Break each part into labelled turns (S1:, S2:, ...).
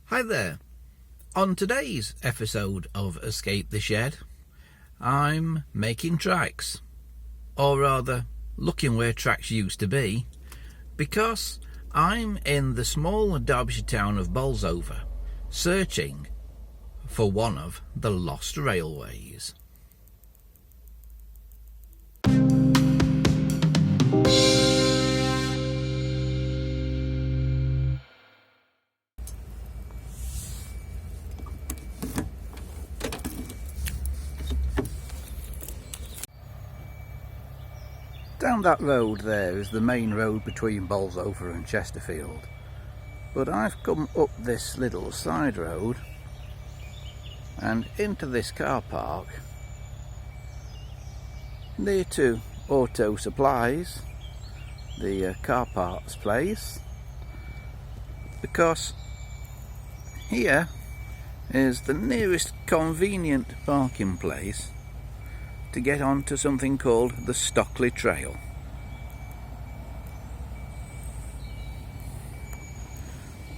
S1: Hi there. On today's episode of Escape the Shed, I'm making tracks, or rather looking where tracks used to be, because I'm in the small Derbyshire town of Bolsover, searching for one of the lost railways. Down that road there is the main road between Bolsover and Chesterfield, but I've come up this little side road and into this car park near to Auto Supplies, the car parts place, because here is the nearest convenient parking place to get onto something called the Stockley Trail,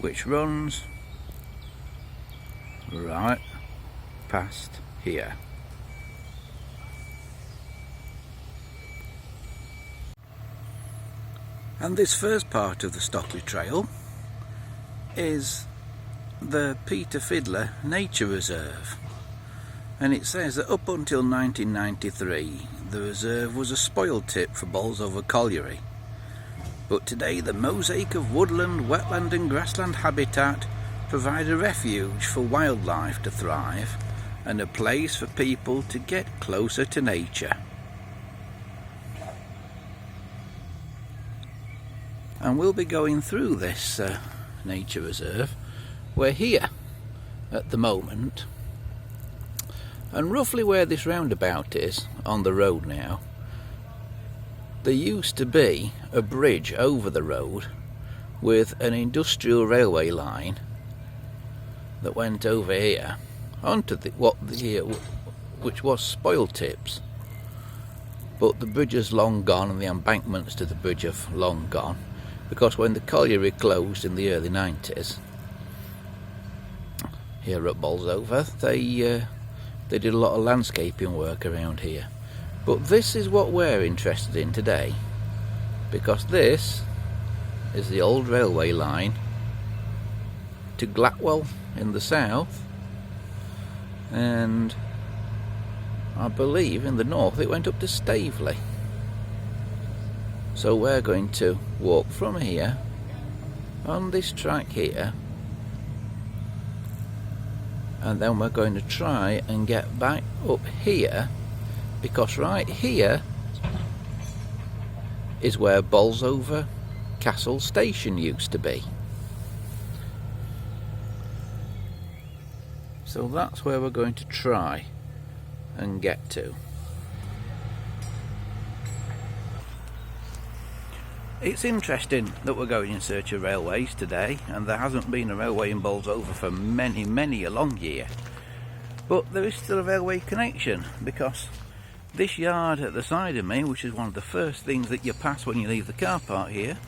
S1: which runs right past here. And this first part of the Stockley Trail is the Fiddler Nature Reserve. And it says that up until 1993 the reserve was a spoil tip for Bolsover Colliery, but today the mosaic of woodland, wetland and grassland habitat provide a refuge for wildlife to thrive and a place for people to get closer to nature. And we'll be going through this nature reserve. We're here at the moment, and roughly where this roundabout is on the road now, there used to be a bridge over the road with an industrial railway line that went over here onto which was spoil tips, but the bridge is long gone and the embankments to the bridge have long gone, because when the colliery closed in the early 90s here at Bolsover, they did a lot of landscaping work around here. But this is what we're interested in today, because this is the old railway line to Glatwell in the south, and I believe in the north it went up to Staveley. So we're going to walk from here on this track here, and then we're going to try and get back up here, because right here is where Bolsover Castle Station used to be. So that's where we're going to try and get to. It's interesting that we're going in search of railways today, and there hasn't been a railway in Bolsover for many a long year. But there is still a railway connection, because this yard at the side of me, which is one of the first things that you pass when you leave the car park here,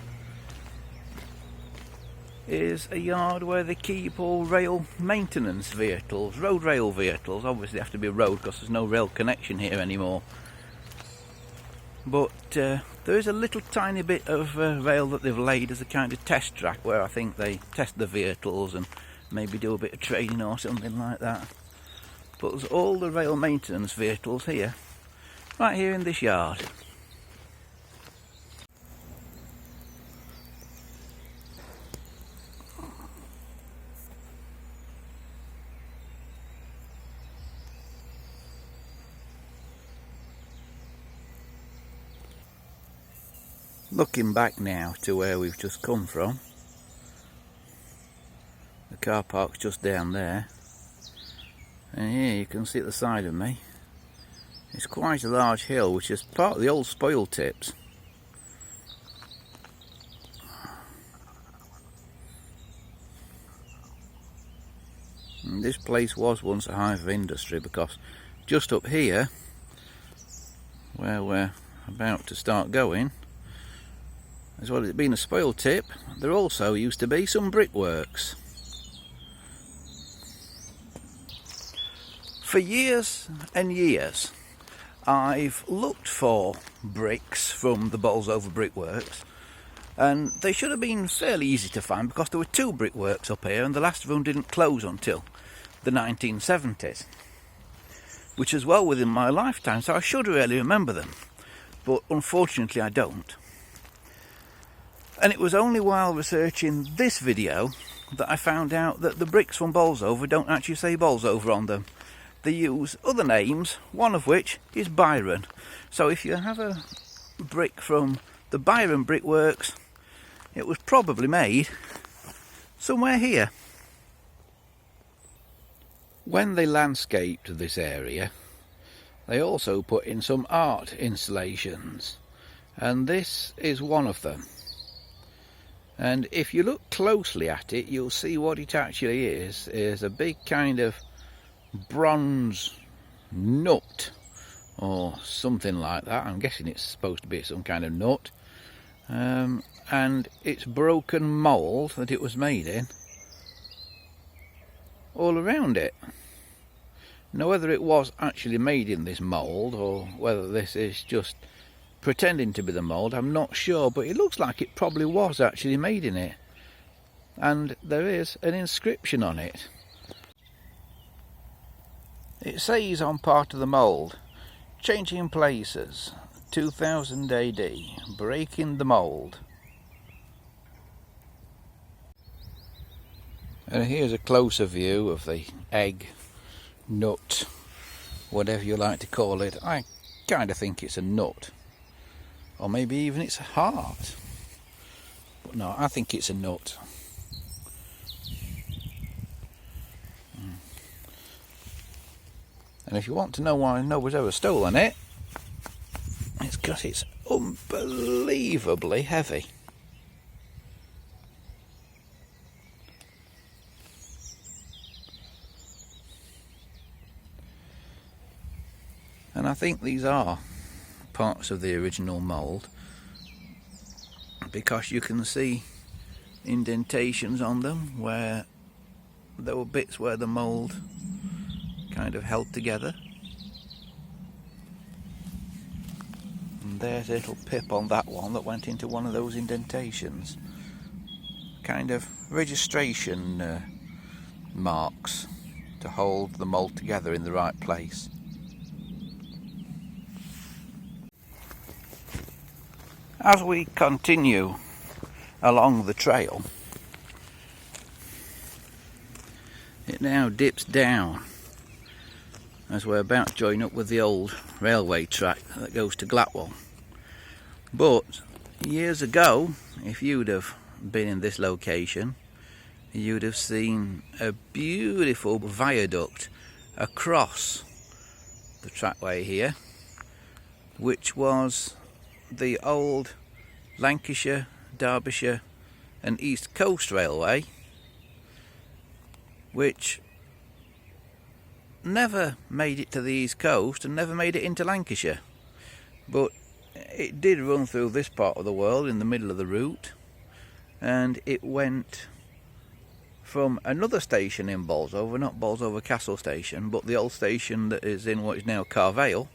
S1: is a yard where they keep all rail maintenance vehicles, road rail vehicles. Obviously they have to be road because there's no rail connection here anymore. But there is a little tiny bit of rail that they've laid as a kind of test track, where I think they test the vehicles and maybe do a bit of training or something like that. But there's all the rail maintenance vehicles here, right here in this yard. Looking back now to where we've just come from, the car park's just down there, and here you can see at the side of me, it's quite a large hill which is part of the old spoil tips. And this place was once a hive of industry, because just up here, where we're about to start going, as well as it being a spoil tip, there also used to be some brickworks. For years and years I've looked for bricks from the Bolsover brickworks, and they should have been fairly easy to find because there were 2 brickworks up here and the last of them didn't close until the 1970s, which is well within my lifetime, so I should really remember them, but unfortunately I don't. And it was only while researching this video that I found out that the bricks from Bolsover don't actually say Bolsover on them. They use other names, one of which is Byron. So if you have a brick from the Byron brickworks, it was probably made somewhere here. When they landscaped this area, they also put in some art installations, and this is one of them. And if you look closely at it, you'll see what it actually is a big kind of bronze nut or something like that. I'm guessing it's supposed to be some kind of nut, and it's broken mould that it was made in all around it. Now, whether it was actually made in this mould or whether this is just pretending to be the mould, I'm not sure, but it looks like it probably was actually made in it, and there is an inscription on it. It says on part of the mould, "Changing places, 2000 AD, breaking the mould." And here's a closer view of the egg, nut, whatever you like to call it. I kind of think it's a nut, or maybe even it's a heart, but no, I think it's a nut. And if you want to know why nobody's ever stolen it, it's because it's unbelievably heavy. And I think these are parts of the original mould, because you can see indentations on them where there were bits where the mould kind of held together. And there's a little pip on that one that went into one of those indentations. Kind of registration marks to hold the mould together in the right place. As we continue along the trail, it now dips down as we're about to join up with the old railway track that goes to Glatwell. But years ago, if you'd have been in this location, you'd have seen a beautiful viaduct across the trackway here, which was the old Lancashire, Derbyshire and East Coast Railway, which never made it to the East Coast and never made it into Lancashire, but it did run through this part of the world in the middle of the route, and it went from another station in Bolsover, not Bolsover Castle Station, but the old station that is in what is now Carvale,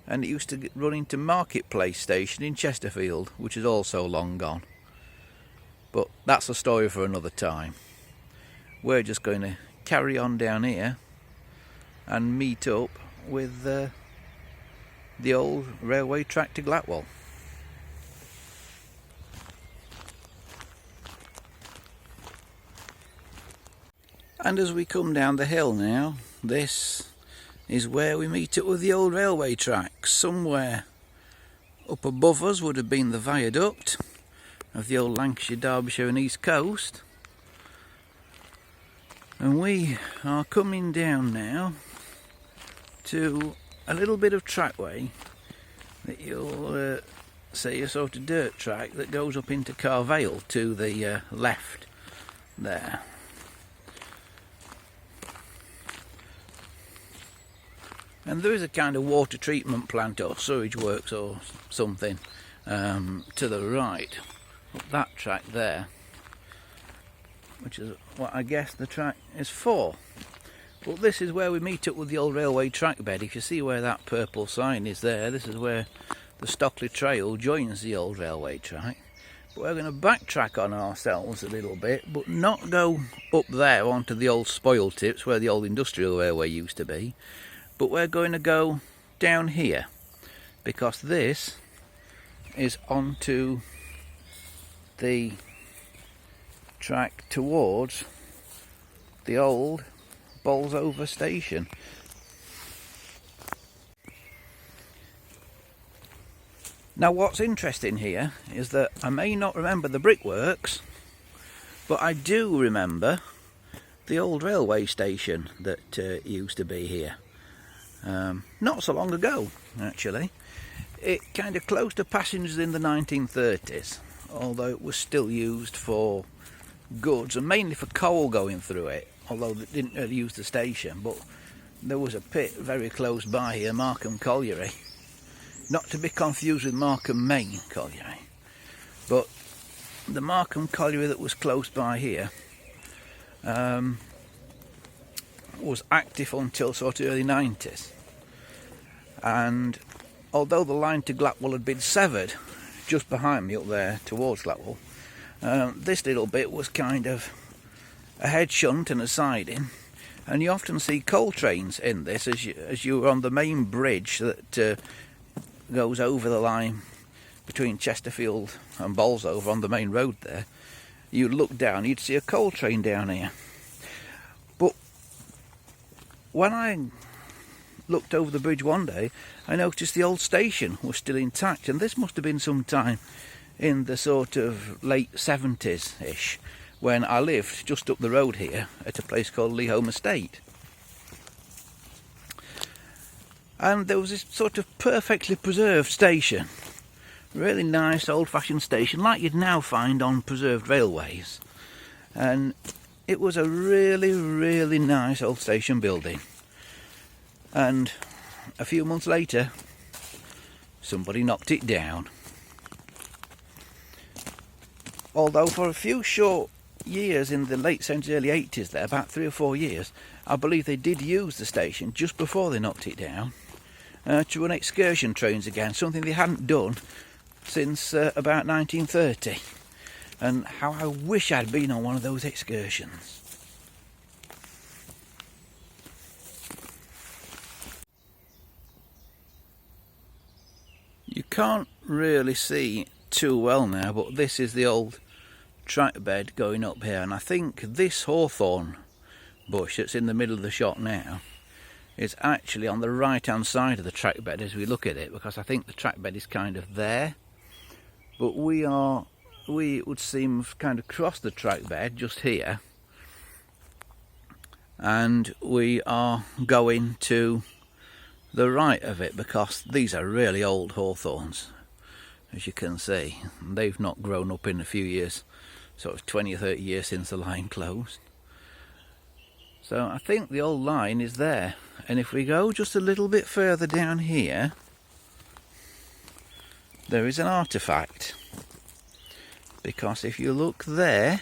S1: and it used to run into Marketplace Station in Chesterfield, which is also long gone. But that's a story for another time. We're just going to carry on down here and meet up with the old railway track to Glatwell. And as we come down the hill now, this is where we meet up with the old railway track. Somewhere up above us would have been the viaduct of the old Lancashire, Derbyshire and East Coast. And we are coming down now to a little bit of trackway that you'll see, a sort of dirt track that goes up into Carvale to the left there. And there is a kind of water treatment plant or sewage works or something to the right, up that track there, which is what I guess the track is for. But this is where we meet up with the old railway track bed. If you see where that purple sign is there, this is where the Stockley Trail joins the old railway track. But we're going to backtrack on ourselves a little bit, but not go up there onto the old spoil tips where the old industrial railway used to be. But we're going to go down here, because this is onto the track towards the old Bolsover Station. Now what's interesting here is that I may not remember the brickworks, but I do remember the old railway station that used to be here. Not so long ago, actually. It kind of closed to passengers in the 1930s, although it was still used for goods and mainly for coal going through it, although they didn't really use the station. But there was a pit very close by here, Markham Colliery, not to be confused with Markham Main Colliery, but the Markham Colliery that was close by here was active until sort of early 90s, and although the line to Glapwell had been severed just behind me up there towards Glapwell, this little bit was kind of a head shunt and a siding, and you often see coal trains in this as you're on the main bridge that goes over the line between Chesterfield and Bolsover on the main road there. You'd look down, you'd see a coal train down here. But when I looked over the bridge one day, I noticed the old station was still intact, and this must have been sometime in the sort of late 70s-ish, when I lived just up the road here at a place called Leholme Estate. And there was this sort of perfectly preserved station, really nice old-fashioned station like you'd now find on preserved railways, and it was a really, really nice old station building. And a few months later, somebody knocked it down. Although for a few short years in the late 70s, early 80s there, about 3 or 4 years, I believe they did use the station just before they knocked it down to run excursion trains again, something they hadn't done since about 1930. And how I wish I'd been on one of those excursions. You can't really see too well now, but this is the old track bed going up here, and I think this hawthorn bush that's in the middle of the shot now is actually on the right hand side of the track bed as we look at it, because I think the track bed is kind of there, but we would seem kind of crossed the track bed just here, and we are going to the right of it, because these are really old hawthorns, as you can see. They've not grown up in a few years, sort of 20 or 30 years since the line closed. So I think the old line is there, and if we go just a little bit further down here, there is an artefact, because if you look there,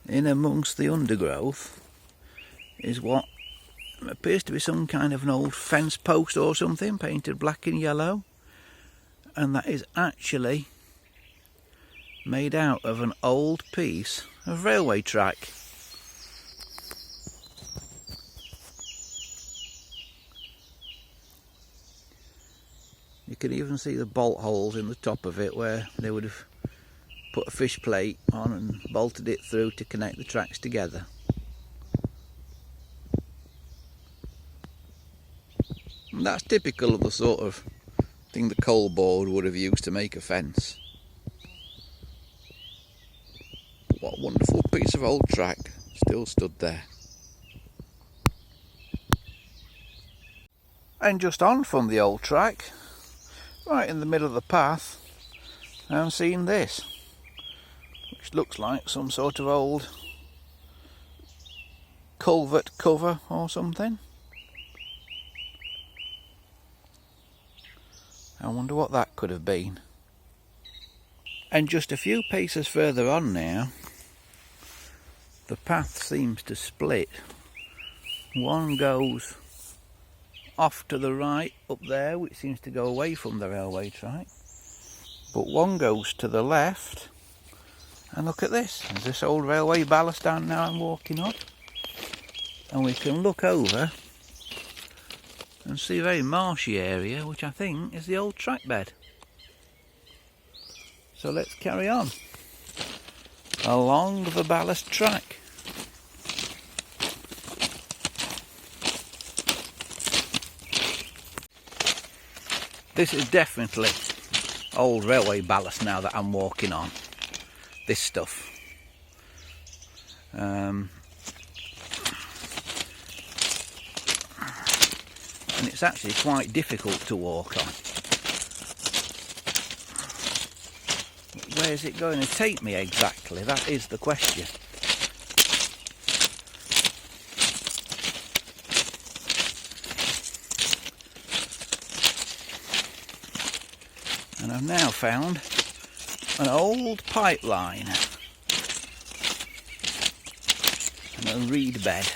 S1: in amongst the undergrowth, is what appears to be some kind of an old fence post or something, painted black and yellow, and that is actually made out of an old piece of railway track. You can even see the bolt holes in the top of it where they would have put a fish plate on and bolted it through to connect the tracks together. And that's typical of the sort of thing the coal board would have used to make a fence. What a wonderful piece of old track still stood there. And just on from the old track, right in the middle of the path, I'm seeing this, which looks like some sort of old culvert cover or something. I wonder what that could have been. And just a few paces further on now, the path seems to split One goes off to the right up there, which seems to go away from the railway track, but one goes to the left. And look at this, there's this old railway ballast down now I'm walking on, and we can look over and see a very marshy area, which I think is the old track bed. So let's carry on along the ballast track. This is definitely old railway ballast now that I'm walking on. This stuff. And it's actually quite difficult to walk on. Where is it going to take me exactly? That is the question. And I've now found an old pipeline and a reed bed.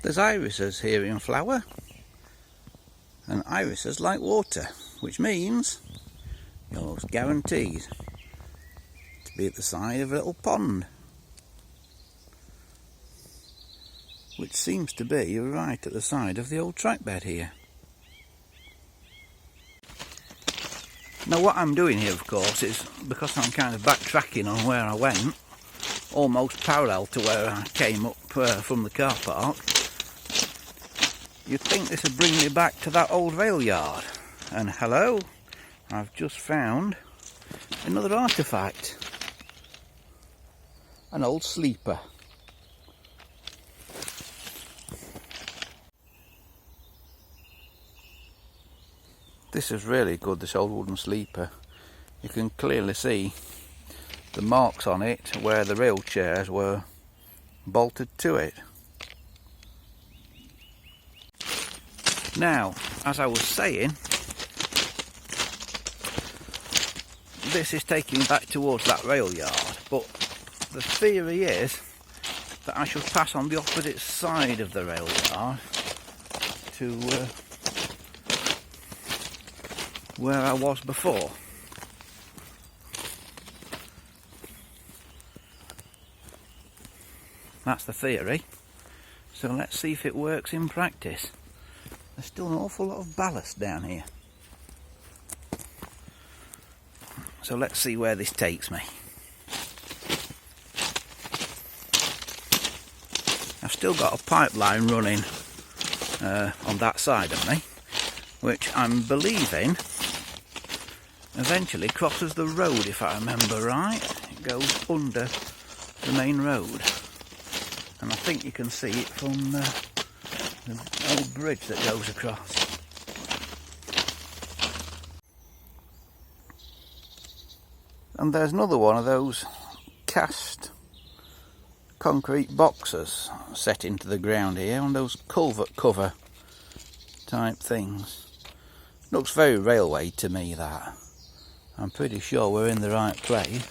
S1: There's irises here in flower, and irises like water, which means you're guaranteed to be at the side of a little pond, which seems to be right at the side of the old track bed here. Now what I'm doing here, of course, is because I'm kind of backtracking on where I went, almost parallel to where I came up from the car park. You'd think this would bring me back to that old rail yard. And hello, I've just found another artefact. An old sleeper. This is really good, this old wooden sleeper. You can clearly see the marks on it where the rail chairs were bolted to it. Now, as I was saying, this is taking me back towards that rail yard, but the theory is that I should pass on the opposite side of the rail yard to where I was before. That's the theory, so let's see if it works in practice. There's still an awful lot of ballast down here. So let's see where this takes me. I've still got a pipeline running on that side of me, which I'm believing eventually crosses the road, if I remember right. It goes under the main road. And I think you can see it from the old bridge that goes across. And there's another one of those cast concrete boxes set into the ground here, on those culvert cover type things. Looks very railway to me, that. I'm pretty sure we're in the right place.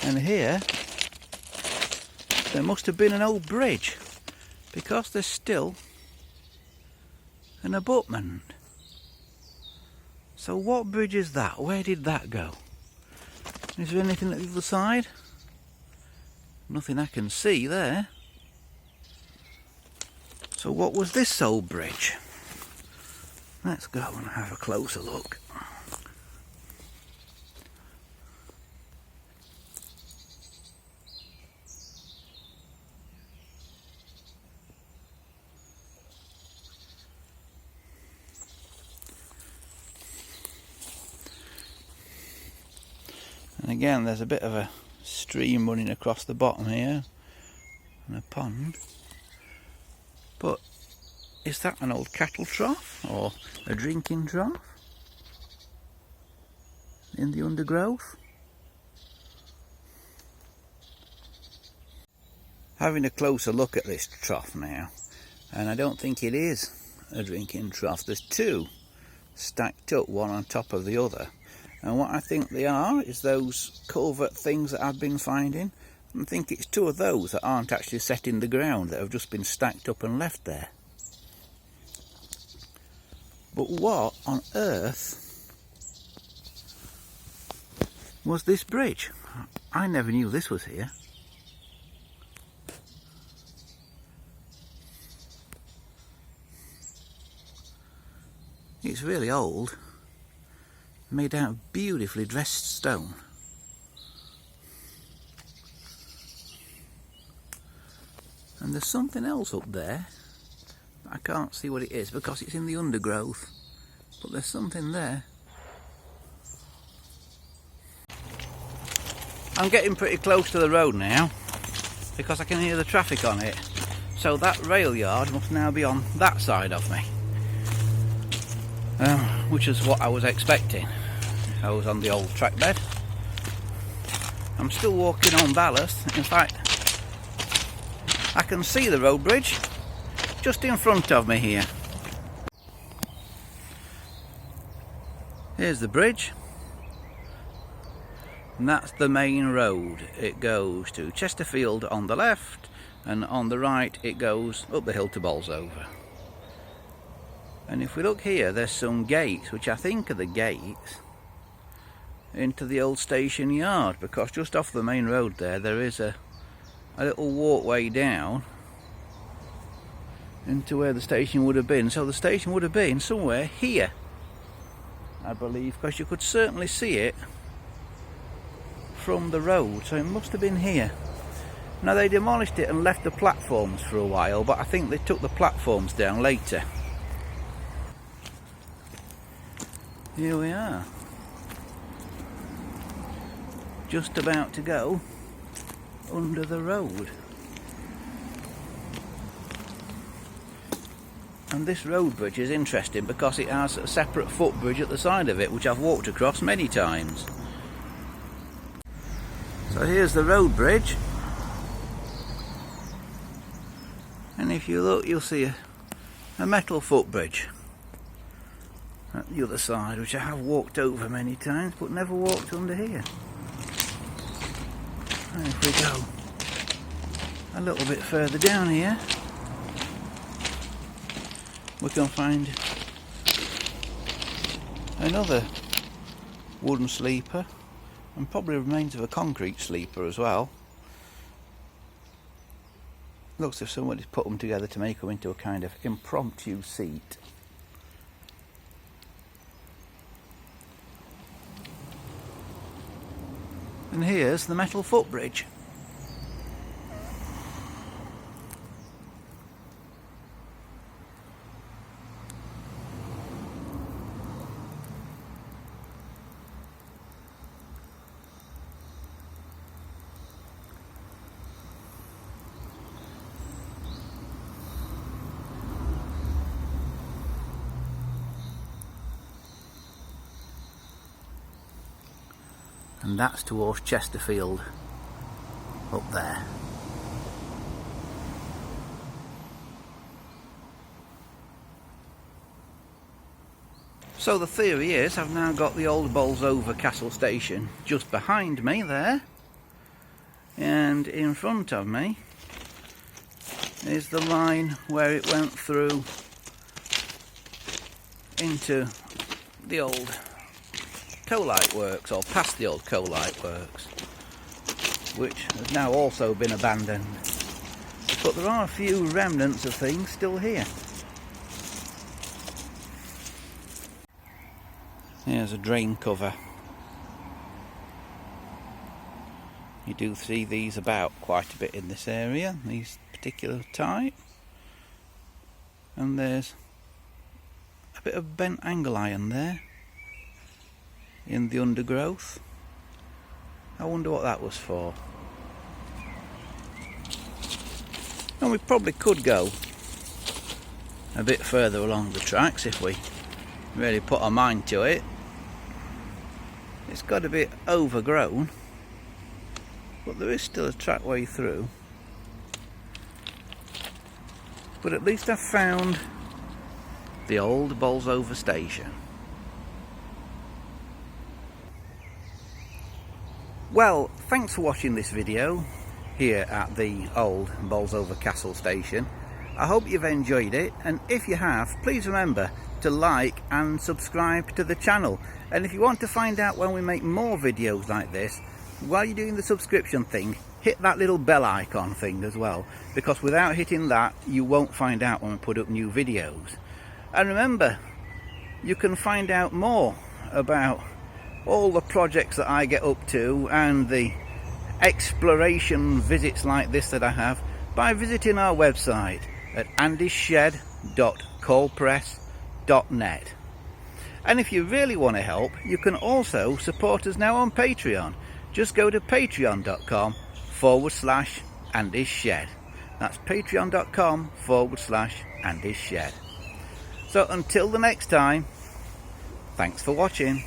S1: And here there must have been an old bridge, because there's still an abutment. So what bridge is that? Where did that go? Is there anything at the other side? Nothing I can see there. So what was this old bridge? Let's go and have a closer look. And again, there's a bit of a stream running across the bottom here, and a pond. But is that an old cattle trough or a drinking trough in the undergrowth? Having a closer look at this trough now, and I don't think it is a drinking trough. There's two stacked up, one on top of the other, and what I think they are is those culvert things that I've been finding. I think it's two of those that aren't actually set in the ground, that have just been stacked up and left there. But what on earth was this bridge? I never knew this was here. It's really old, made out of beautifully dressed stone. And there's something else up there. I can't see what it is because it's in the undergrowth, but there's something there. I'm getting pretty close to the road now because I can hear the traffic on it. So that rail yard must now be on that side of me. Which is what I was expecting. I was on the old track bed. I'm still walking on ballast. In fact, I can see the road bridge just in front of me here. Here's the bridge. And that's the main road. It goes to Chesterfield on the left, and on the right it goes up the hill to Bolsover. And if we look here, there's some gates, which I think are the gates into the old station yard, because just off the main road there is a little walkway down into where the station would have been. So the station would have been somewhere here, I believe, because you could certainly see it from the road, so it must have been here. Now they demolished it and left the platforms for a while, but I think they took the platforms down later. Here we are, just about to go under the road. And this road bridge is interesting because it has a separate footbridge at the side of it, which I've walked across many times. So here's the road bridge, and if you look you'll see a metal footbridge at the other side, which I have walked over many times but never walked under here. And if we go a little bit further down here, we can find another wooden sleeper, and probably remains of a concrete sleeper as well. Looks as if somebody's put them together to make them into a kind of impromptu seat. And here's the metal footbridge. And that's towards Chesterfield up there. So the theory is I've now got the old Bolsover Castle Station just behind me there, and in front of me is the line where it went through into the old coalite works, or past the old coalite works, which has now also been abandoned. But there are a few remnants of things still here. Here's a drain cover. You do see these about quite a bit in this area, these particular type. And there's a bit of bent angle iron there in the undergrowth. I wonder what that was for. And we probably could go a bit further along the tracks if we really put our mind to it. It's got a bit overgrown, but there is still a trackway through. but at least I've found the old Bolsover station. Well, thanks for watching this video here at the old Bolsover Castle Station. I hope you've enjoyed it, and if you have, please remember to like and subscribe to the channel. And if you want to find out when we make more videos like this, while you're doing the subscription thing, hit that little bell icon thing as well, because without hitting that you won't find out when we put up new videos. And remember, you can find out more about all the projects that I get up to and the exploration visits like this that I have by visiting our website at andyshed.coalpress.net. And if you really want to help, you can also support us now on Patreon. Just go to patreon.com/AndysShed. That's patreon.com/AndysShed. So until the next time, thanks for watching.